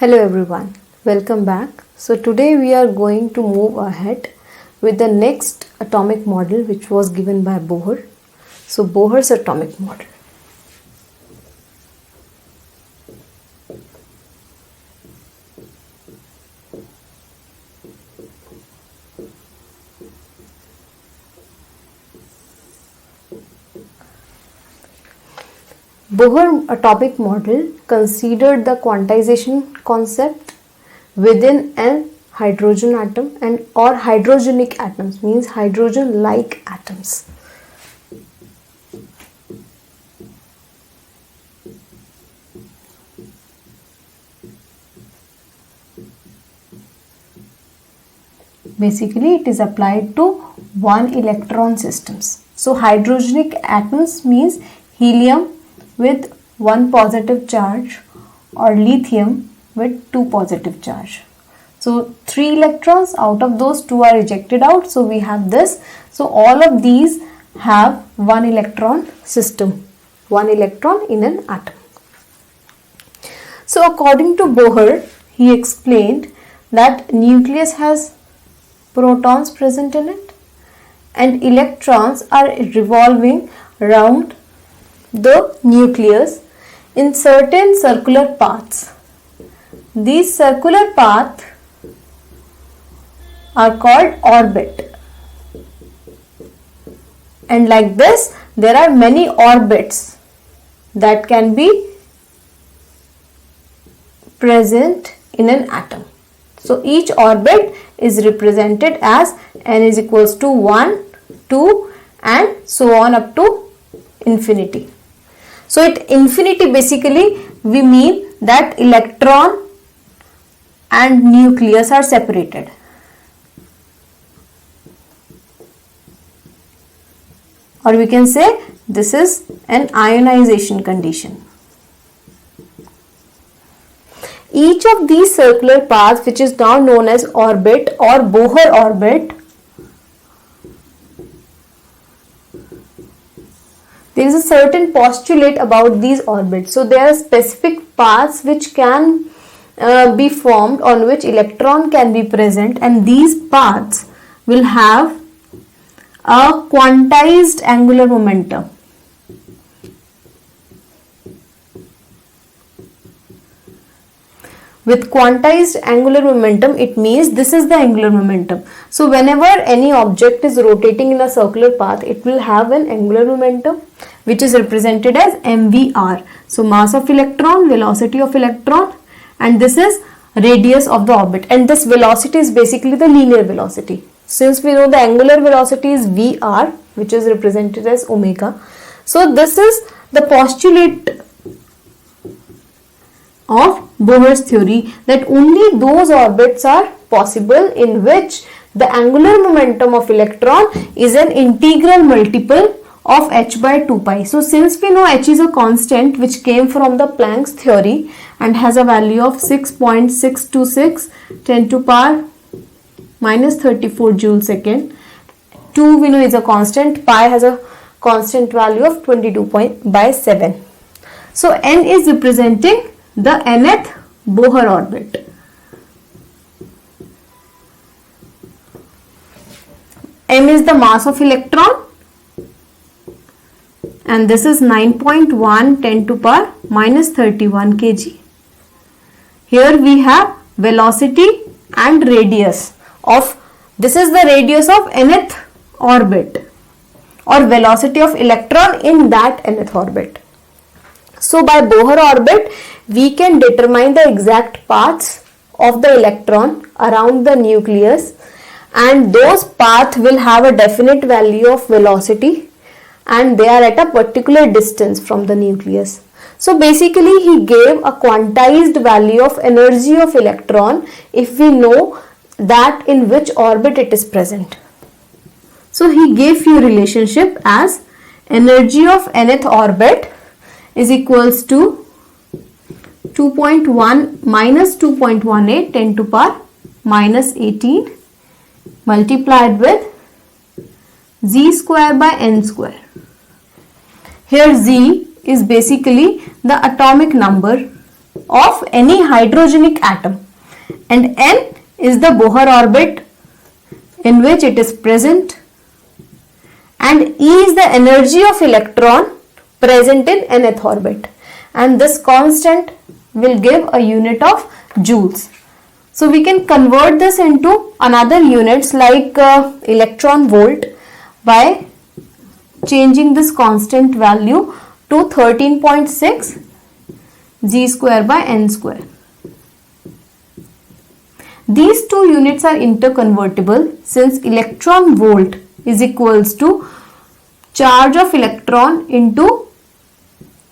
Hello everyone, welcome back. So today we are going to move ahead with the next atomic model which was given by Bohr. So Bohr's atomic model. Bohr atomic model considered the quantization concept within a hydrogen atom and or hydrogenic atoms, means hydrogen like atoms. Basically it is applied to one electron systems. So hydrogenic atoms means helium with one positive charge or lithium with two positive charge. So 3 electrons, out of those 2 are ejected out. So we have this. So all of these have one electron system, one electron in an atom. So according to Bohr, he explained that nucleus has protons present in it and electrons are revolving around the nucleus in certain circular paths. These circular paths are called orbit, and like this there are many orbits that can be present in an atom. So each orbit is represented as n is equals to 1, 2 and so on up to infinity. So at infinity basically we mean that electron and nucleus are separated. Or we can say this is an ionization condition. Each of these circular paths, which is now known as orbit or Bohr orbit, there is a certain postulate about these orbits. So there are specific paths which can be formed on which electron can be present, and these paths will have a quantized angular momentum. With quantized angular momentum, it means this is the angular momentum. So whenever any object is rotating in a circular path, it will have an angular momentum which is represented as mvr. So mass of electron, velocity of electron, and this is radius of the orbit, and this velocity is basically the linear velocity. Since we know the angular velocity is vr, which is represented as omega, so this is the postulate of Bohr's theory, that only those orbits are possible in which the angular momentum of electron is an integral multiple of h by 2 pi. So since we know h is a constant which came from the Planck's theory and has a value of 6.626 10 to power minus 34 joule second, 2 we know is a constant, pi has a constant value of 22.7. So n is representing the nth Bohr orbit. M is the mass of electron and this is 9.1 10 to power minus 31 kg. Here we have velocity and radius of, this is the radius of nth orbit or velocity of electron in that nth orbit. So by Bohr orbit we can determine the exact paths of the electron around the nucleus, and those paths will have a definite value of velocity and they are at a particular distance from the nucleus. So basically he gave a quantized value of energy of electron if we know that in which orbit it is present. So he gave few relationship as energy of nth orbit is equals to 2.1 minus 2.18 10 to power minus 18 multiplied with z square by n square. Here z is basically the atomic number of any hydrogenic atom, and n is the Bohr orbit in which it is present, and E is the energy of electron present in nth orbit, and this constant will give a unit of joules. So we can convert this into another units like electron volt by changing this constant value to 13.6 g square by n square. These two units are interconvertible since electron volt is equals to charge of electron into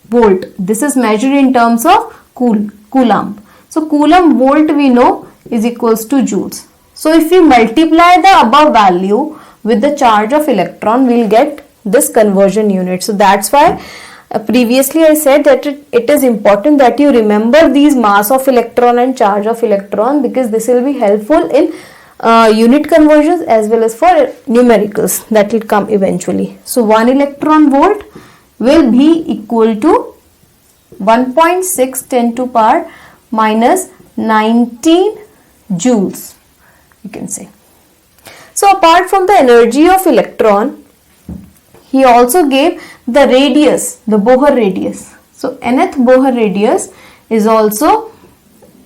volt. This is measured in terms of coulomb. So coulomb volt we know is equals to joules. So if we multiply the above value with the charge of electron, we will get this conversion unit. So that's why previously I said that it is important that you remember these mass of electron and charge of electron, because this will be helpful in unit conversions as well as for numericals that will come eventually. So 1 electron volt will be equal to 1.6 10 to power minus 19 joules, you can say. So apart from the energy of electron, he also gave the radius, the Bohr radius. So nth Bohr radius is also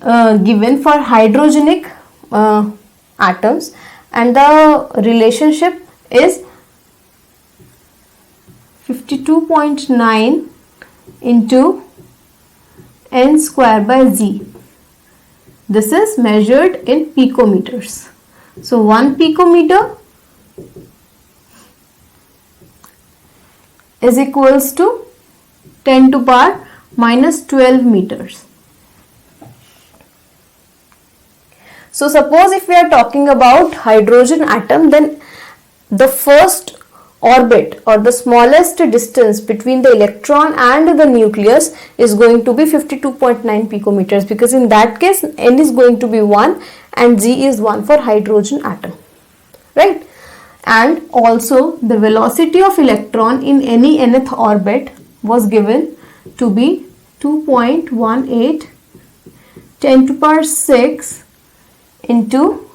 given for hydrogenic atoms, and the relationship is 52.9 into n square by z. This is measured in picometers. So 1 picometer is equals to 10 to power minus 12 meters. So suppose if we are talking about hydrogen atom, then the first orbit or the smallest distance between the electron and the nucleus is going to be 52.9 picometers, because in that case n is going to be 1 and z is 1 for hydrogen atom, right? And also the velocity of electron in any nth orbit was given to be 2.18 10 to power 6 into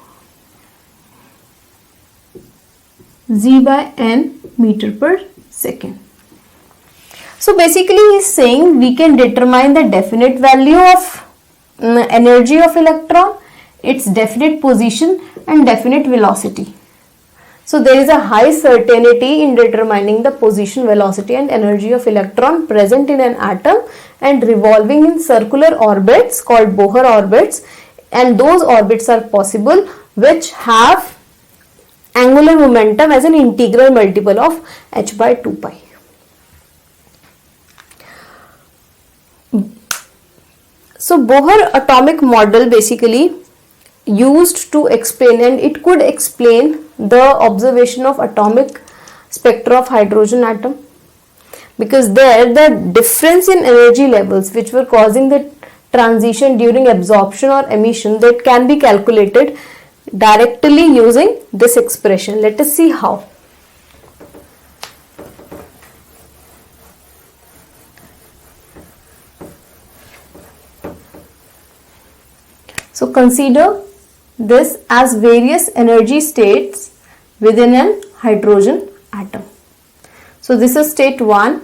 z by n meter per second. So basically he is saying we can determine the definite value of energy of electron, its definite position and definite velocity. So there is a high certainty in determining the position, velocity and energy of electron present in an atom and revolving in circular orbits called Bohr orbits, and those orbits are possible which have angular momentum as an integral multiple of h by 2 pi. So Bohr atomic model basically used to explain, and it could explain the observation of atomic spectra of hydrogen atom, because there the difference in energy levels which were causing the transition during absorption or emission, that can be calculated directly using this expression. Let us see how. So consider this as various energy states within an hydrogen atom. So this is state 1,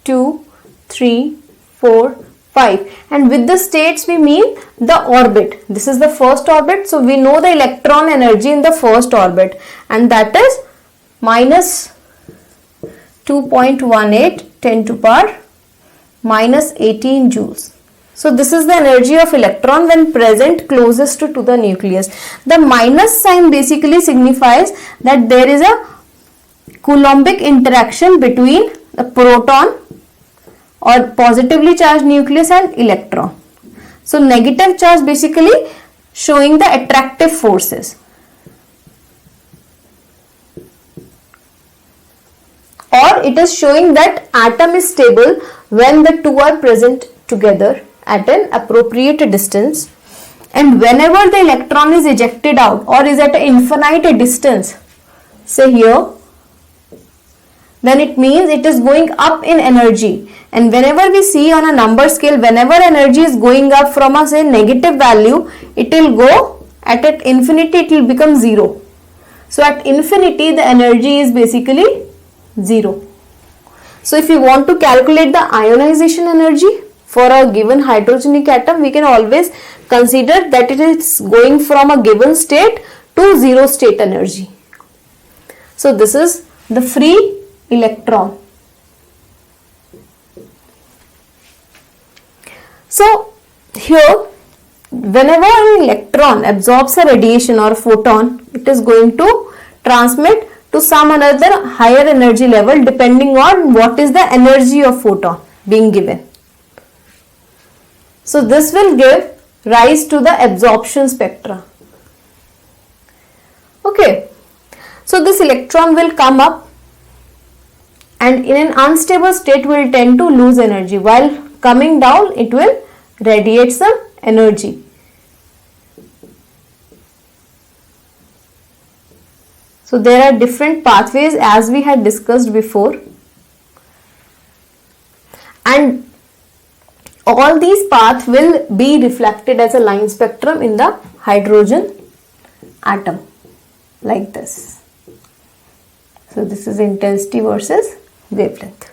2, 3, 4, 5, and with the states we mean the orbit. This is the first orbit, so we know the electron energy in the first orbit, and that is minus 2.18 10 to power minus 18 joules. So this is the energy of electron when present closest to the nucleus. The minus sign basically signifies that there is a coulombic interaction between the proton or positively charged nucleus and electron. So negative charge basically showing the attractive forces, or it is showing that atom is stable when the two are present together at an appropriate distance, and whenever the electron is ejected out or is at an infinite distance, say here, then it means it is going up in energy. And whenever we see on a number scale, whenever energy is going up from a say negative value, it will go at infinity, it will become 0. So at infinity the energy is basically 0. So if you want to calculate the ionization energy for a given hydrogenic atom, we can always consider that it is going from a given state to 0 state energy. So this is the free electron. So here, whenever an electron absorbs a radiation or a photon, it is going to transmit to some another higher energy level depending on what is the energy of photon being given. So this will give rise to the absorption spectra. Okay, so this electron will come up and in an unstable state will tend to lose energy, while coming down it will radiate some energy. So there are different pathways as we had discussed before, and all these paths will be reflected as a line spectrum in the hydrogen atom like this. So this is intensity versus wavelength.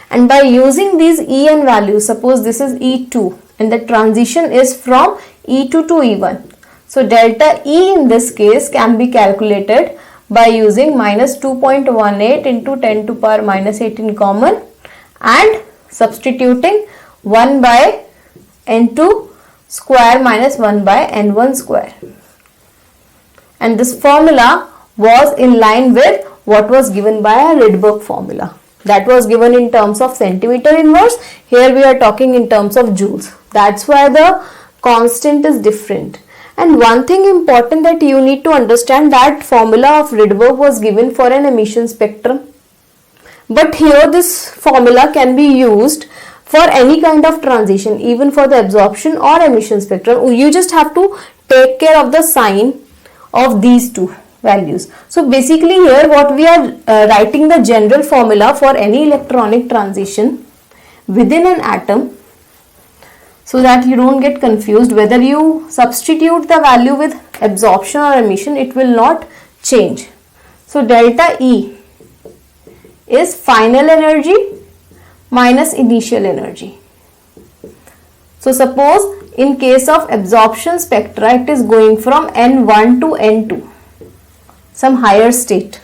And by using these En values, suppose this is E2 and the transition is from E2 to E1. So delta E in this case can be calculated by using minus 2.18 into 10 to power minus 18 common and substituting 1 by N2 square minus 1 by N1 square. And this formula was in line with what was given by a Rydberg formula. That was given in terms of centimeter inverse. Here we are talking in terms of joules. That's why the constant is different. And one thing important that you need to understand, that formula of Rydberg was given for an emission spectrum. But here this formula can be used for any kind of transition, even for the absorption or emission spectrum. You just have to take care of the sign of these two values. So basically here what we are writing the general formula for any electronic transition within an atom, so that you don't get confused. Whether you substitute the value with absorption or emission, it will not change. So delta E is final energy minus initial energy. So suppose in case of absorption spectra, it is going from N1 to N2, some higher state.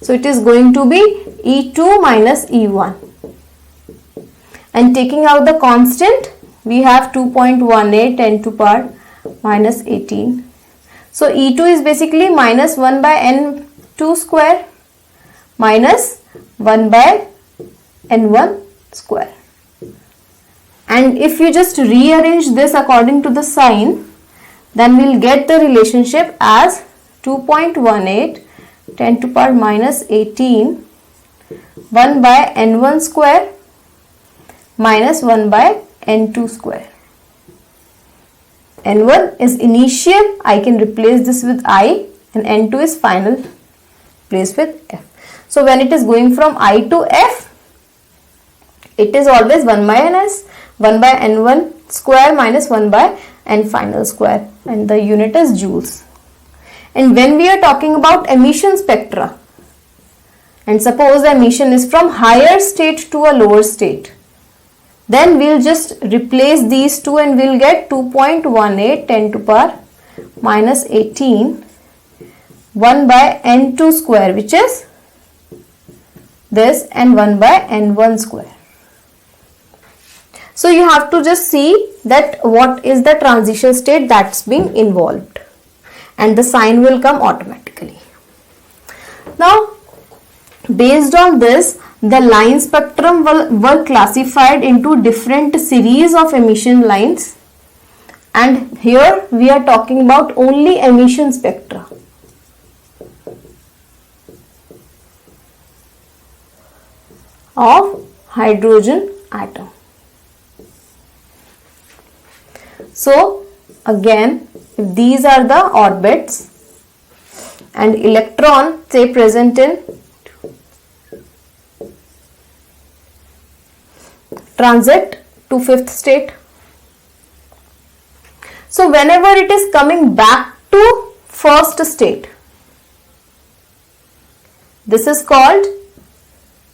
So it is going to be E2 minus E1. And taking out the constant, we have 2.18 10 to power minus 18. So E2 is basically minus 1 by N2 square minus 1 by N1 square. And if you just rearrange this according to the sign, then we'll get the relationship as 2.18 10 to power minus 18 1 by N1 square minus 1 by N2 square. N1 is initial, I can replace this with I, and N2 is final, placed with F. So when it is going from I to F, it is always 1 by Ns, 1 by N1 square minus 1 by N final square, and the unit is joules. And when we are talking about emission spectra, and suppose the emission is from higher state to a lower state, then we'll just replace these two and we'll get 2.18 10 to power minus 18 1 by N2 square, which is this, and 1 by N1 square. So you have to just see that what is the transition state that's being involved, and the sign will come automatically. Now based on this, the line spectrum were classified into different series of emission lines, and here we are talking about only emission spectra. Of hydrogen atom. So again, if these are the orbits and electron say present in transit to fifth state. So whenever it is coming back to first state, this is called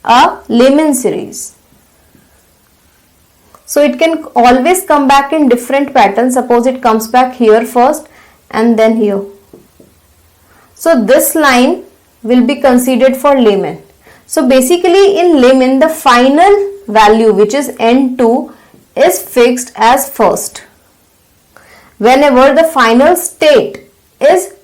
a Lehman series. So it can always come back in different patterns. Suppose it comes back here first and then here. So this line will be considered for Lehman. So basically in Lehman, the final value, which is N2, is fixed as first. Whenever the final state is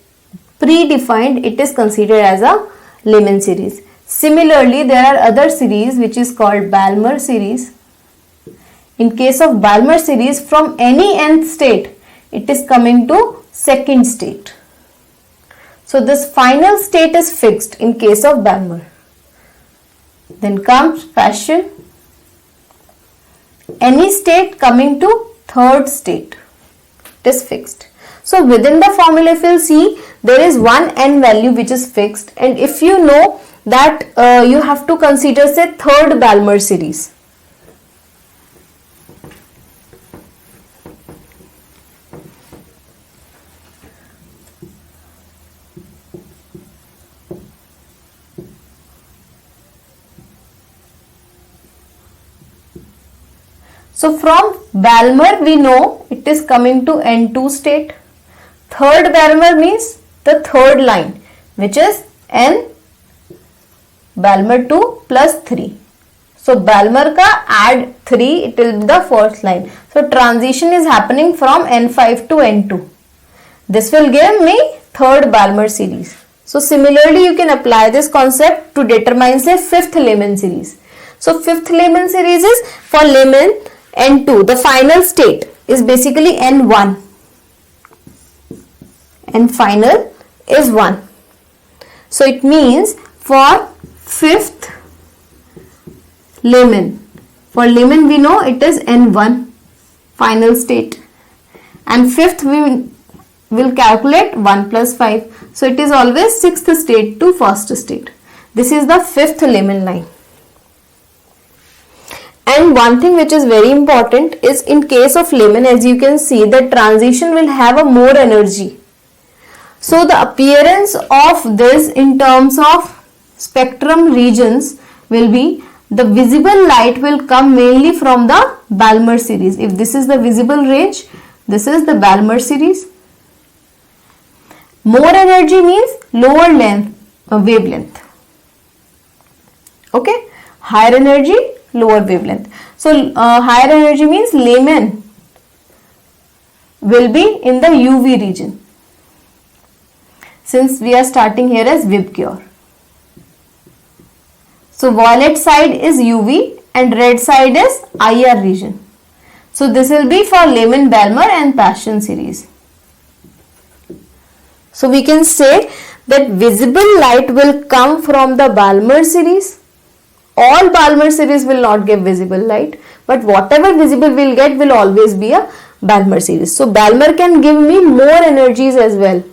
predefined, it is considered as a Lehman series. Similarly, there are other series which is called Balmer series. In case of Balmer series, from any nth state, it is coming to second state. So this final state is fixed in case of Balmer. Then comes Paschen. Any state coming to third state, it is fixed. So within the formula, if you see, there is one n value which is fixed, and if you know that you have to consider, say, third Balmer series. So from Balmer we know it is coming to N2 state. Third Balmer means the third line, which is N Balmer 2 plus 3. So Balmer ka add 3, it will be the first line. So transition is happening from N5 to N2. This will give me third Balmer series. So similarly you can apply this concept to determine, say, fifth Lehman series. So fifth Lehman series is for Lehman N2. The final state is basically N1 and final is 1. So it means for fifth Lehman, for Lehman we know it is N1 final state, and fifth we will calculate 1 plus 5. So it is always sixth state to first state. This is the fifth Lehman line. And one thing which is very important is, in case of Lehman, as you can see, the transition will have a more energy. So the appearance of this in terms of spectrum regions will be, the visible light will come mainly from the Balmer series. If this is the visible range, this is the Balmer series. More energy means lower length, wavelength. Okay, higher energy, lower wavelength. So higher energy means Lehman will be in the UV region, since we are starting here as VIBGYOR. So violet side is UV and red side is IR region. So this will be for Lehman, Balmer and Paschen series. So we can say that visible light will come from the Balmer series. All Balmer series will not give visible light, but whatever visible will get will always be a Balmer series. So Balmer can give me more energies as well.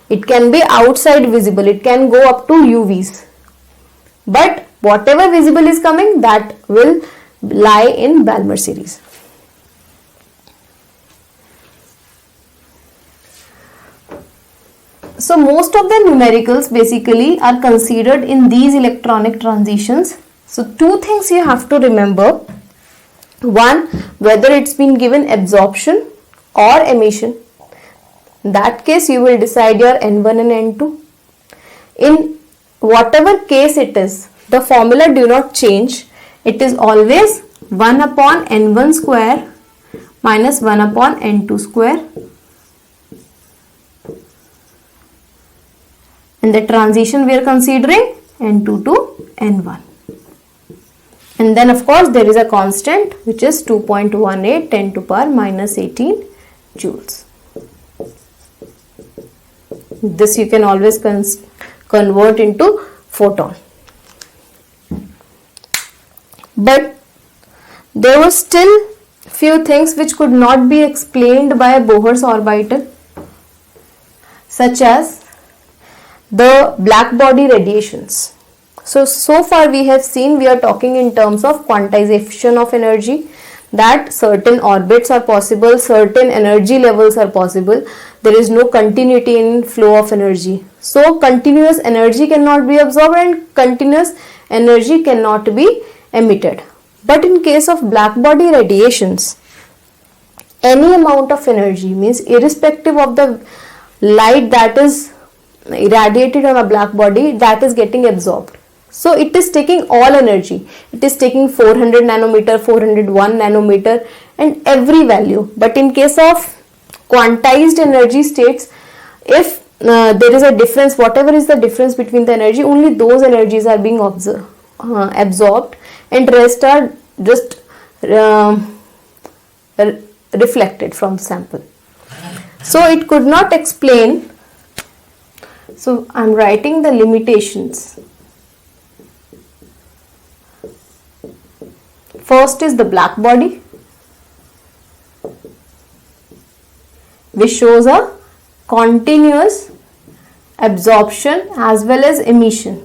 It can be outside visible, it can go up to UVs. But whatever visible is coming, that will lie in Balmer series. So most of the numericals basically are considered in these electronic transitions. So two things you have to remember. One, whether it's been given absorption or emission. In that case, you will decide your N1 and N2. In whatever case it is, the formula do not change. It is always 1 upon N1 square minus 1 upon N2 square. In the transition we are considering N2 to N1. And then of course there is a constant which is 2.18 10 to power minus 18 joules. This you can always convert into photon. But there were still few things which could not be explained by a Bohr's orbital, such as the black body radiations. So far we have seen we are talking in terms of quantization of energy, that certain orbits are possible, certain energy levels are possible. There is no continuity in flow of energy. So continuous energy cannot be absorbed and continuous energy cannot be emitted. But in case of black body radiations, any amount of energy, means irrespective of the light that is irradiated on a black body, that is getting absorbed. So it is taking all energy. It is taking 400 nanometer, 401 nanometer and every value. But in case of quantized energy states, if there is a difference, whatever is the difference between the energy, only those energies are being absorbed and rest are just reflected from the sample. So it could not explain. So I am writing the limitations. First is the black body, which shows a continuous absorption as well as emission.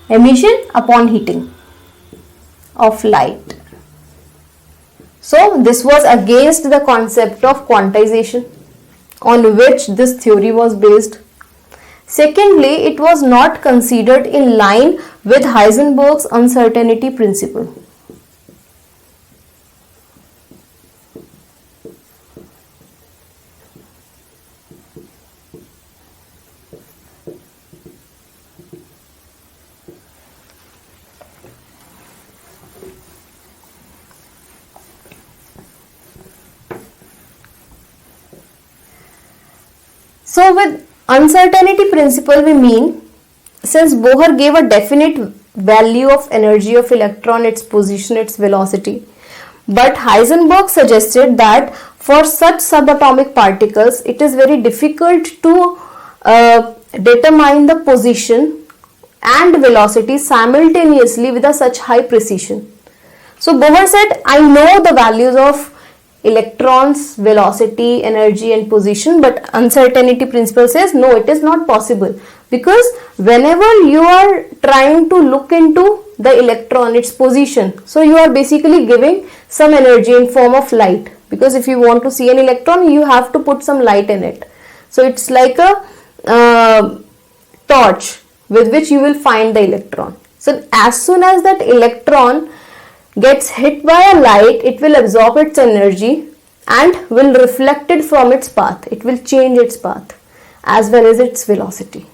Emission upon heating of light. So this was against the concept of quantization on which this theory was based. Secondly, it was not considered in line with Heisenberg's uncertainty principle. So with uncertainty principle we mean, since Bohr gave a definite value of energy of electron, its position, its velocity, but Heisenberg suggested that for such subatomic particles it is very difficult to determine the position and velocity simultaneously with such high precision. So Bohr said, I know the values of electrons, velocity, energy and position, but uncertainty principle says no, it is not possible, because whenever you are trying to look into the electron, its position, so you are basically giving some energy in form of light, because if you want to see an electron you have to put some light in it. So it's like a torch with which you will find the electron. So as soon as that electron gets hit by a light, it will absorb its energy and will reflect it from its path. It will change its path as well as its velocity.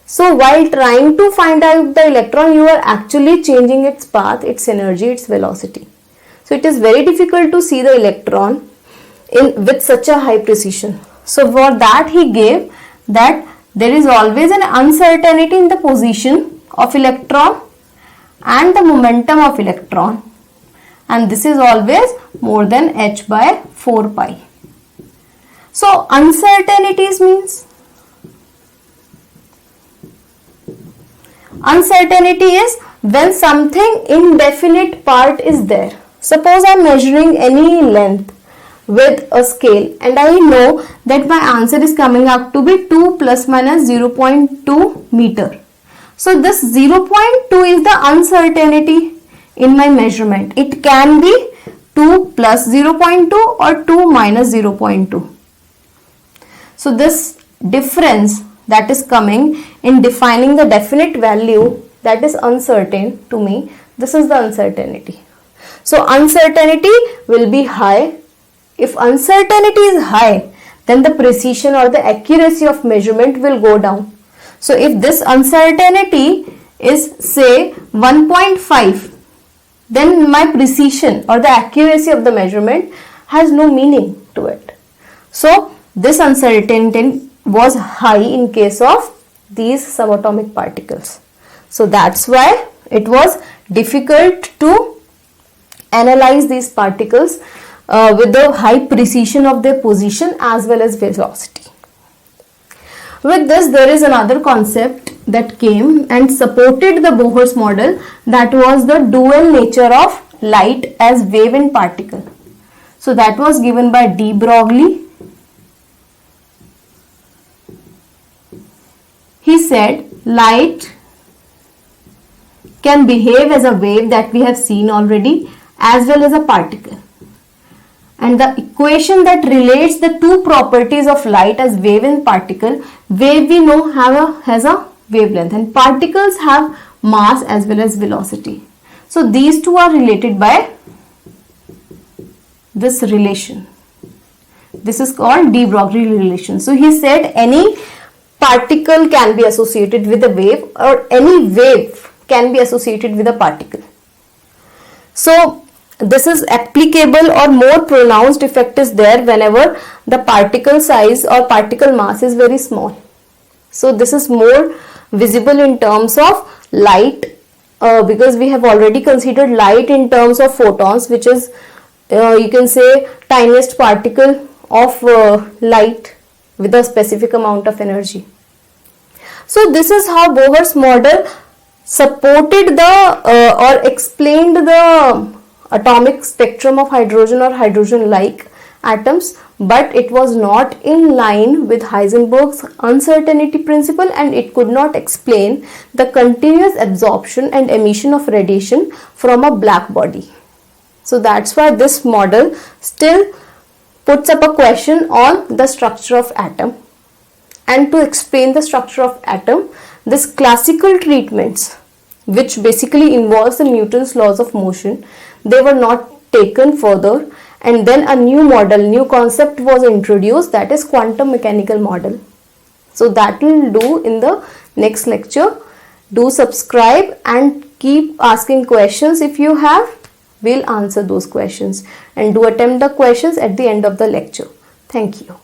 So while trying to find out the electron, you are actually changing its path, its energy, its velocity. So it is very difficult to see the electron with such a high precision. So for that he gave that there is always an uncertainty in the position of electron and the momentum of electron, and this is always more than h by 4 pi. So uncertainties means, uncertainty is when something indefinite part is there. Suppose I am measuring any length with a scale and I know that my answer is coming up to be 2 plus minus 0.2 meter. So this 0.2 is the uncertainty in my measurement. It can be 2 plus 0.2 or 2 minus 0.2. So this difference that is coming in defining the definite value that is uncertain to me, this is the uncertainty. So uncertainty will be high. If uncertainty is high, then the precision or the accuracy of measurement will go down. So if this uncertainty is say 1.5, then my precision or the accuracy of the measurement has no meaning to it. So this uncertainty was high in case of these subatomic particles. So that's why it was difficult to analyze these particles with the high precision of their position as well as velocity. With this, there is another concept that came and supported the Bohr's model, that was the dual nature of light as wave and particle. So that was given by de Broglie. he said light can behave as a wave, that we have seen already, as well as a particle. And the equation that relates the two properties of light as wave and particle, wave we know has a wavelength, and particles have mass as well as velocity. So these two are related by this relation. This is called de Broglie relation. So he said any particle can be associated with a wave, or any wave can be associated with a particle. So this is applicable, or more pronounced effect is there whenever the particle size or particle mass is very small. So this is more visible in terms of light, because we have already considered light in terms of photons, which is you can say tiniest particle of light with a specific amount of energy. So this is how Bohr's model supported the or explained the atomic spectrum of hydrogen or hydrogen-like atoms, but it was not in line with Heisenberg's uncertainty principle, and it could not explain the continuous absorption and emission of radiation from a black body. So that's why this model still puts up a question on the structure of atom. And to explain the structure of atom, this classical treatments, which basically involves the Newton's laws of motion, they were not taken further, and then a new model, new concept was introduced, that is quantum mechanical model. So that will do in the next lecture. Do subscribe and keep asking questions. If you have, we'll answer those questions, and do attempt the questions at the end of the lecture. Thank you.